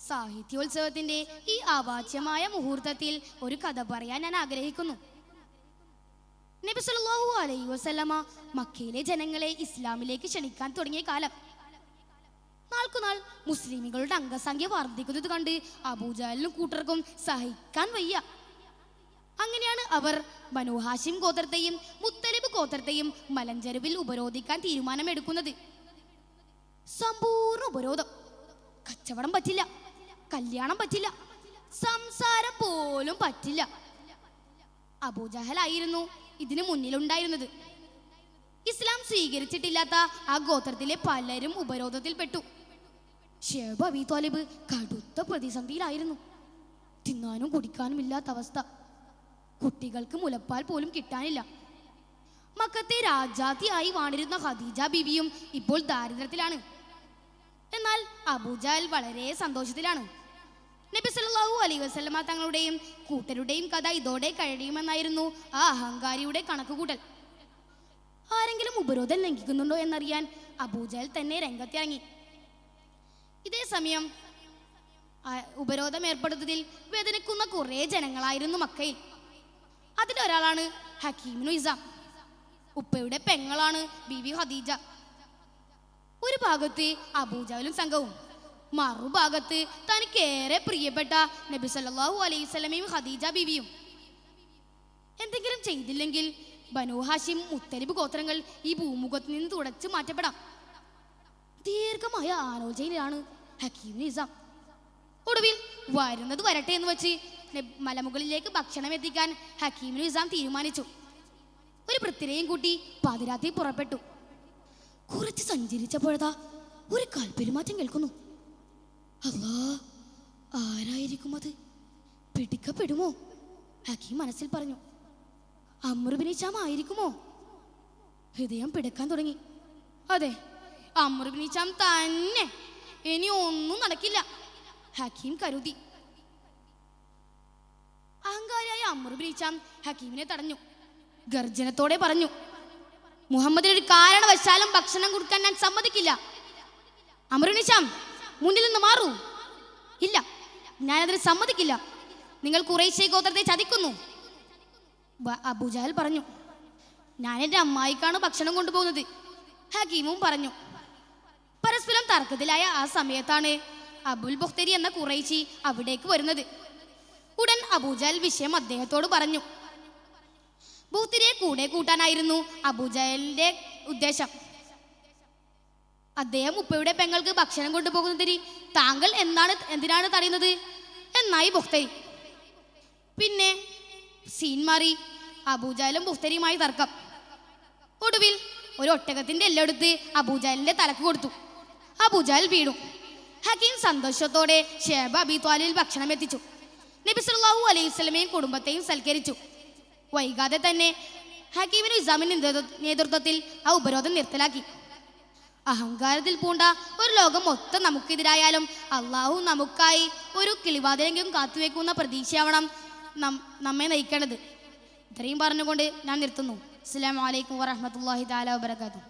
സാഹിത്യോത്സവത്തിന്റെ ഈ അവാച്യമായ മുഹൂർത്തത്തിൽ ഒരു കഥ പറയാൻ ഞാൻ ആഗ്രഹിക്കുന്നു. നബി സല്ലല്ലാഹു അലൈഹി വസല്ലമ മക്കയിലെ ജനങ്ങളെ ഇസ്ലാമിലേക്ക് ക്ഷണിക്കാൻ തുടങ്ങിയ കാലം. നാൾക്കുനാൾ മുസ്ലിമുകളുടെ അംഗസംഖ്യ വർദ്ധിക്കുന്നത് കണ്ട് അബൂജഹലിനും കൂട്ടർക്കും സഹിക്കാൻ വയ്യ. അങ്ങനെയാണ് അവർ ബനൂ ഹാഷിം ഗോത്രത്തെയും മുത്തലിബ് ഗോത്രത്തെയും മലഞ്ചെരുവിൽ ഉപരോധിക്കാൻ തീരുമാനമെടുക്കുന്നത്. സമ്പൂർണ്ണ ഉപരോധം. കച്ചവടം പറ്റില്ല, കല്യാണം പറ്റില്ല, സംസാരം പോലും പറ്റില്ല. അബൂജഹലായിരുന്നു ഇതിനു മുന്നിലുണ്ടായിരുന്നത്. ഇസ്ലാം സ്വീകരിച്ചിട്ടില്ലാത്ത ആ ഗോത്രത്തിലെ പലരും ഉപരോധത്തിൽപ്പെട്ടു. ഷൈബ് അബീ ത്വാലിബ് കടുത്ത പ്രതിസന്ധിയിലായിരുന്നു. തിന്നാനും കുടിക്കാനും ഇല്ലാത്ത അവസ്ഥ. കുട്ടികൾക്ക് മുലപ്പാൽ പോലും കിട്ടാനില്ല. മക്കത്തെ രാജാത്തിയായി വാണിരുന്ന ഖദീജ ബീവിയും ഇപ്പോൾ ദാരിദ്ര്യത്തിലാണ്. എന്നാൽ അബൂജഹൽ വളരെ സന്തോഷത്തിലാണ്. നബി സല്ലല്ലാഹു അലൈഹി വസല്ലമ തങ്ങളുടെയും കൂട്ടരുടെയും കഥ ഇതോടെ കഴിയുമെന്നായിരുന്നു ആ അഹങ്കാരിയുടെ കണക്കുകൂട്ടൽ. ആരെങ്കിലും ഉപരോധം ലംഘിക്കുന്നുണ്ടോ എന്നറിയാൻ അബൂജഹൽ തന്നെ രംഗത്തിറങ്ങി. ഇതേ സമയം ഉപരോധം ഏർപ്പെടുത്തതിൽ വേദനിക്കുന്ന കുറേ ജനങ്ങളായിരുന്നു മക്കയിൽ. അതിലൊരാളാണ് ഹക്കീമിനു ഇസാം. ഉപ്പയുടെ പെങ്ങളാണ് ബീവി ഖദീജ. ഒരു ഭാഗത്ത് അബൂജഹലും സംഘവും, മറുഭാഗത്ത് തനിക്കേറെ പ്രിയപ്പെട്ട നബി സല്ലല്ലാഹു അലൈഹി വസല്ലമയും ഖദീജ ബീവിയും. എന്തെങ്കിലും ചെയ്തില്ലെങ്കിൽ ബനൂ ഹാഷിം മുത്തലിബ് ഗോത്രങ്ങൾ ഈ ഭൂമുഖത്ത് നിന്ന് തുടച്ചു മാറ്റപ്പെടാം. ദീർഘമായ ആലോചനയിലാണ് ഹക്കീമിന് നിസാം. ഒടുവിൽ വരുന്നത് വരട്ടെ എന്ന് വെച്ച് മലമുകളിലേക്ക് ഭക്ഷണം എത്തിക്കാൻ ഹക്കീമിന് നിസാം തീരുമാനിച്ചു. ഒരു വൃത്തിരെയും കൂട്ടി പാതിരാത്രി പുറപ്പെട്ടു. കുറച്ച് സഞ്ചരിച്ചപ്പോഴതാ ഒരു കാൽപെരുമാറ്റം കേൾക്കുന്നു. അല്ലാ, ആരായിരിക്കും അത്? പിടിക്കപ്പെടുമോ? ഹക്കീം മനസ്സിൽ പറഞ്ഞു. അമ്ർ ഇബ്നു ഹിശാം ആയിരിക്കുമോ? ഹൃദയം പിടക്കാൻ തുടങ്ങി. അതെ, അമ്ർ ഇബ്നു ഹിശാം തന്നെ. ഇനി ഒന്നും നടക്കില്ല, ഹക്കീം കരുതി. അഹങ്കാരിയായ അമ്ർ ഇബ്നു ഹിശാം ഹക്കീമിനെ തടഞ്ഞു. ഗർജനത്തോടെ പറഞ്ഞു, മുഹമ്മദിന് ഒരു കാരണവശാലും ഭക്ഷണം കൊടുക്കാൻ ഞാൻ സമ്മതിക്കില്ല. അമ്ർ ഇബ്നു ഹിശാം, മുന്നിൽ നിന്ന് മാറൂ. ഇല്ല, ഞാനതിന് സമ്മതിക്കില്ല. നിങ്ങൾ ഖുറൈശി ഗോത്രത്തെ ചതിക്കുന്നു. അബൂജഹൽ പറഞ്ഞു, ഞാൻ എൻ്റെ അമ്മായിക്കാണ് ഭക്ഷണം കൊണ്ടുപോകുന്നത്. ഹക്കീമും പറഞ്ഞു. പരസ്പരം തർക്കത്തിലായ ആ സമയത്താണ് അബുൽ ബുഖ്തരി എന്ന ഖുറൈശി അവിടേക്ക് വരുന്നത്. ഉടൻ അബൂജഹൽ വിഷയം അദ്ദേഹത്തോട് പറഞ്ഞു. ബുഖ്തരിയെ കൂടെ കൂട്ടാനായിരുന്നു അബൂജഹലിന്റെ ഉദ്ദേശം. അദ്ദേഹം ഉപ്പയുടെ പെങ്ങൾക്ക് ഭക്ഷണം കൊണ്ടുപോകുന്നതിന് താങ്കൾ എന്തിനാണ് തടയുന്നത് എന്നായി ബുഖ്തരി. പിന്നെ സീൻ മാറി. അബൂജഹലും ബുഖ്തരിയുമായി തർക്കം. ഒടുവിൽ ഒരു ഒട്ടകത്തിന്റെ എല്ലെടുത്ത് അബൂജഹലിന്റെ തലക്ക് കൊടുത്തു. അബൂജഹൽ വീണു. ഹക്കീം സന്തോഷത്തോടെ ഷൈബ് അബീ ത്വാലിബിൽ ഭക്ഷണം എത്തിച്ചു. നബി സല്ലല്ലാഹു അലൈഹി വസല്ലമയും കുടുംബത്തെയും സൽക്കരിച്ചു. വൈകാതെ തന്നെ ഹക്കീമിന് ഇസാമിന്റെ നേതൃത്വത്തിൽ ആ ഉപരോധം നിർത്തലാക്കി. അഹങ്കാരത്തിൽ പൂണ്ട ഒരു ലോകം മൊത്തം നമുക്കെതിരായാലും അള്ളാഹു നമുക്കായി ഒരു കിളിവാതിലെങ്കിലും കാത്തുവെക്കുന്ന പ്രതീക്ഷയാവണം നമ്മെ നയിക്കേണ്ടത്. ഇത്രയും പറഞ്ഞുകൊണ്ട് ഞാൻ നിർത്തുന്നു. അസ്സലാമു അലൈക്കും വറഹ്മത്തുള്ളാഹി തആല വബറകാതുഹു.